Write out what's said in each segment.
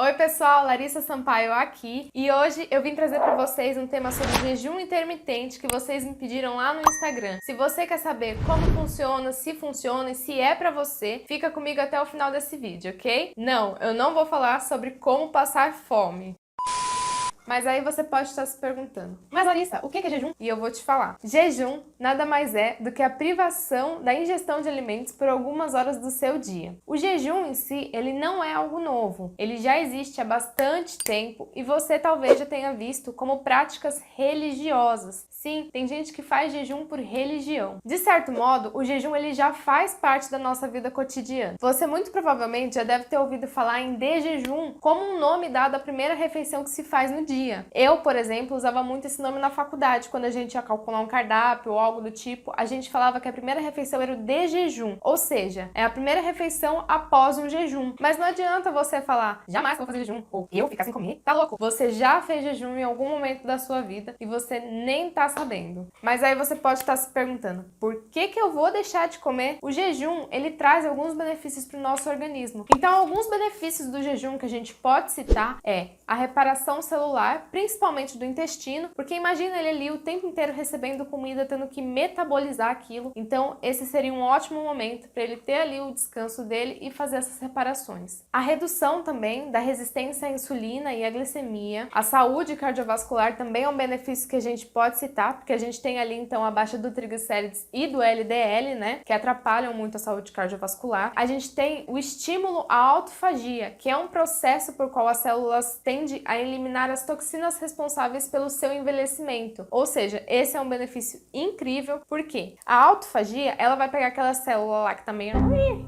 Oi pessoal, Larissa Sampaio aqui e hoje eu vim trazer para vocês um tema sobre jejum intermitente que vocês me pediram lá no Instagram. Se você quer saber como funciona, se funciona e se é para você, fica comigo até o final desse vídeo, ok? Não, eu não vou falar sobre como passar fome. Mas aí você pode estar se perguntando, mas Larissa, o que é jejum? E eu vou te falar. Jejum nada mais é do que a privação da ingestão de alimentos por algumas horas do seu dia. O jejum em si, ele não é algo novo. Ele já existe há bastante tempo e você talvez já tenha visto como práticas religiosas. Sim, tem gente que faz jejum por religião. De certo modo, o jejum ele já faz parte da nossa vida cotidiana. Você muito provavelmente já deve ter ouvido falar em de jejum como um nome dado à primeira refeição que se faz no dia. Eu, por exemplo, usava muito esse nome na faculdade, quando a gente ia calcular um cardápio ou algo do tipo, a gente falava que a primeira refeição era o de jejum, ou seja, é a primeira refeição após um jejum. Mas não adianta você falar, jamais vou fazer jejum, ou eu ficar sem comer, tá louco? Você já fez jejum em algum momento da sua vida e você nem tá sabendo. Mas aí você pode estar se perguntando, por que eu vou deixar de comer? O jejum, ele traz alguns benefícios para o nosso organismo. Então, alguns benefícios do jejum que a gente pode citar é a reparação celular, principalmente do intestino, porque imagina ele ali o tempo inteiro recebendo comida, tendo que metabolizar aquilo. Então, esse seria um ótimo momento para ele ter ali o descanso dele e fazer essas reparações. A redução também da resistência à insulina e à glicemia. A saúde cardiovascular também é um benefício que a gente pode citar, porque a gente tem ali então a baixa do triglicérides e do LDL, né, que atrapalham muito a saúde cardiovascular. A gente tem o estímulo à autofagia, que é um processo por qual as células tendem a eliminar as toxinas responsáveis pelo seu envelhecimento. Ou seja, esse é um benefício incrível, porque a autofagia, ela vai pegar aquela célula lá que tá meio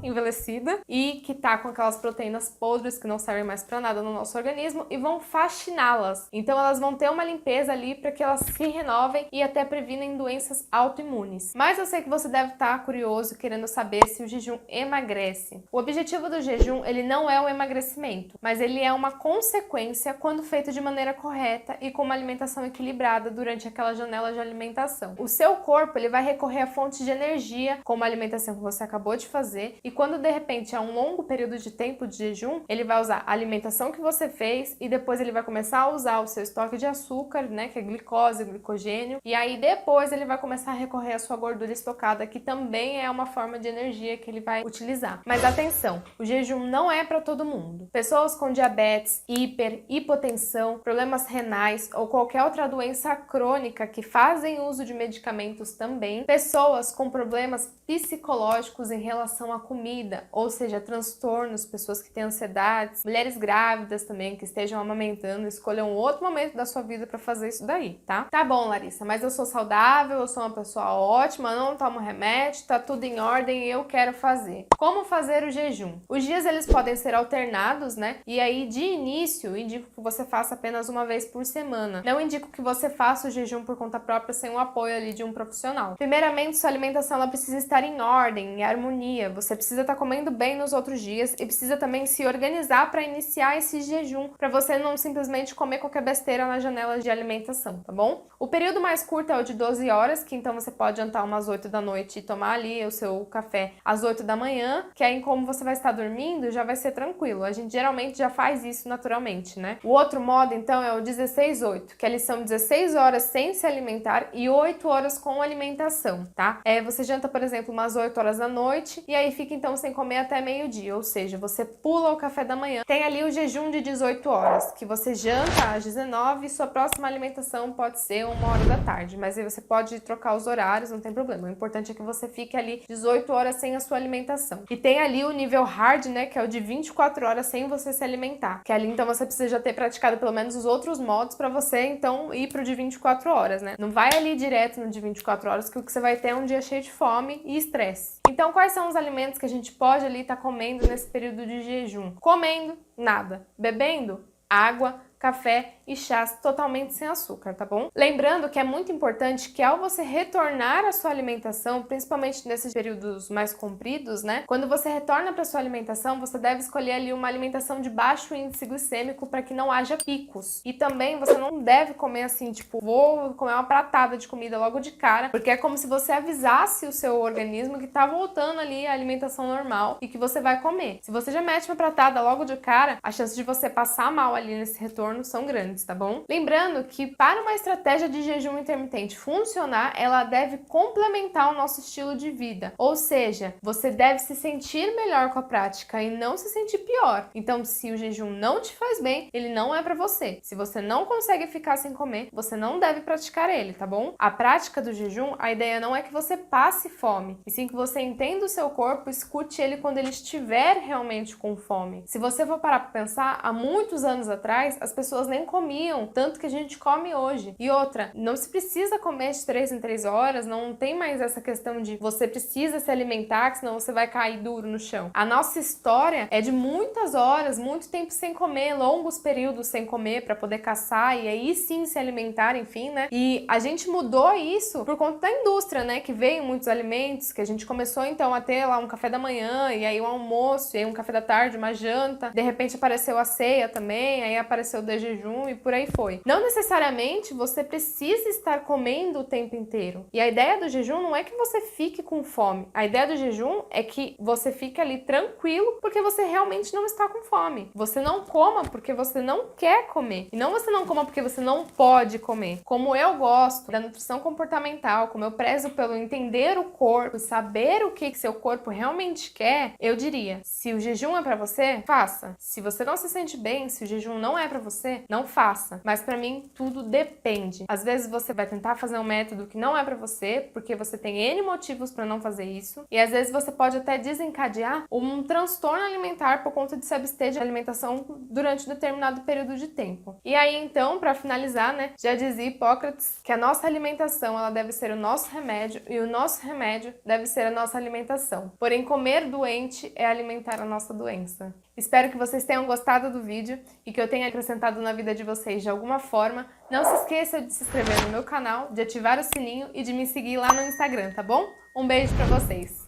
envelhecida e que tá com aquelas proteínas podres que não servem mais para nada no nosso organismo e vão faxiná-las. Então elas vão ter uma limpeza ali para que elas se renovem e até previnem doenças autoimunes. Mas eu sei que você deve estar curioso, querendo saber se o jejum emagrece. O objetivo do jejum, ele não é o emagrecimento, mas ele é uma consequência quando feito de maneira correta e com uma alimentação equilibrada durante aquela janela de alimentação. O seu corpo, ele vai recorrer a fontes de energia, como a alimentação que você acabou de fazer, e quando de repente há um longo período de tempo de jejum, ele vai usar a alimentação que você fez e depois ele vai começar a usar o seu estoque de açúcar, né, que é glicose, glicogênio, e aí depois ele vai começar a recorrer à sua gordura estocada, que também é uma forma de energia que ele vai utilizar. Mas atenção, o jejum não é para todo mundo. Pessoas com diabetes, hipotensão, problemas renais ou qualquer outra doença crônica que fazem uso de medicamentos também, pessoas com problemas psicológicos em relação à comida, ou seja, transtornos, pessoas que têm ansiedades, mulheres grávidas também que estejam amamentando, escolham outro momento da sua vida para fazer isso daí, tá? Tá bom, Larissa, mas eu sou saudável, eu sou uma pessoa ótima, não tomo remédio, tá tudo em ordem e eu quero fazer. Como fazer o jejum? Os dias eles podem ser alternados, né? E aí de início, indico que você faça apenas uma vez por semana. Não indico que você faça o jejum por conta própria sem o apoio ali de um profissional. Primeiramente, sua alimentação ela precisa estar em ordem, em harmonia. Você precisa estar comendo bem nos outros dias e precisa também se organizar para iniciar esse jejum, para você não simplesmente comer qualquer besteira na janela de alimentação, tá bom? O período mais curto é o de 12 horas, que então você pode jantar umas 8 da noite e tomar ali o seu café às 8 da manhã, que aí como você vai estar dormindo, já vai ser tranquilo. A gente geralmente já faz isso naturalmente, né? O outro modo, então, é o 16-8, que eles são 16 horas sem se alimentar e 8 horas com alimentação, tá? Você janta, por exemplo, umas 8 horas da noite e aí fica, então, sem comer até meio-dia, ou seja, você pula o café da manhã. Tem ali o jejum de 18 horas, que você janta às 19 e sua próxima alimentação pode ser 1 hora da tarde, mas aí você pode trocar os horários, não tem problema. O importante é que você fique ali 18 horas sem a sua alimentação. E tem ali o nível hard, né, que é o de 24 horas sem você se alimentar, que ali, então, você precisa já ter praticado pelo menos os outros modos para você, então, ir pro de 24 horas, né? Não vai ali direto no de 24 horas, que o que você vai ter é um dia cheio de fome e estresse. Então, quais são os alimentos que a gente pode ali estar comendo nesse período de jejum? Comendo, nada. Bebendo, água, café e chás totalmente sem açúcar, tá bom? Lembrando que é muito importante que ao você retornar à sua alimentação, principalmente nesses períodos mais compridos, né? Quando você retorna para sua alimentação, você deve escolher ali uma alimentação de baixo índice glicêmico para que não haja picos. E também você não deve comer assim, tipo, vou comer uma pratada de comida logo de cara, porque é como se você avisasse o seu organismo que tá voltando ali a alimentação normal e que você vai comer. Se você já mete uma pratada logo de cara, a chance de você passar mal ali nesse retorno são grandes, tá bom? Lembrando que para uma estratégia de jejum intermitente funcionar, ela deve complementar o nosso estilo de vida. Ou seja, você deve se sentir melhor com a prática e não se sentir pior. Então, se o jejum não te faz bem, ele não é para você. Se você não consegue ficar sem comer, você não deve praticar ele, tá bom? A prática do jejum, a ideia não é que você passe fome, e sim que você entenda o seu corpo, escute ele quando ele estiver realmente com fome. Se você for parar para pensar, há muitos anos atrás, as pessoas nem comiam tanto que a gente come hoje. E outra, não se precisa comer de 3 em 3 horas, não tem mais essa questão de você precisa se alimentar, que senão você vai cair duro no chão. A nossa história é de muitas horas, muito tempo sem comer, longos períodos sem comer para poder caçar e aí sim se alimentar, enfim, né? E a gente mudou isso por conta da indústria, né? Que veio muitos alimentos, que a gente começou então a ter lá um café da manhã, e aí um almoço, e aí um café da tarde, uma janta. De repente apareceu a ceia também, aí apareceu o de jejum e por aí foi. Não necessariamente você precisa estar comendo o tempo inteiro. E a ideia do jejum não é que você fique com fome. A ideia do jejum é que você fique ali tranquilo porque você realmente não está com fome. Você não coma porque você não quer comer. E não você não coma porque você não pode comer. Como eu gosto da nutrição comportamental, como eu prezo pelo entender o corpo, saber o que seu corpo realmente quer, eu diria, se o jejum é pra você, faça. Se você não se sente bem, se o jejum não é pra você, não faça. Mas pra mim, tudo depende. Às vezes você vai tentar fazer um método que não é pra você, porque você tem N motivos pra não fazer isso. E às vezes você pode até desencadear um transtorno alimentar por conta de se abster de alimentação durante um determinado período de tempo. E aí, então, pra finalizar, né, já dizia Hipócrates que a nossa alimentação, ela deve ser o nosso remédio e o nosso remédio deve ser a nossa alimentação. Porém, comer doente é alimentar a nossa doença. Espero que vocês tenham gostado do vídeo e que eu tenha acrescentado na vida de vocês de alguma forma. Não se esqueça de se inscrever no meu canal, de ativar o sininho e de me seguir lá no Instagram, tá bom? Um beijo pra vocês!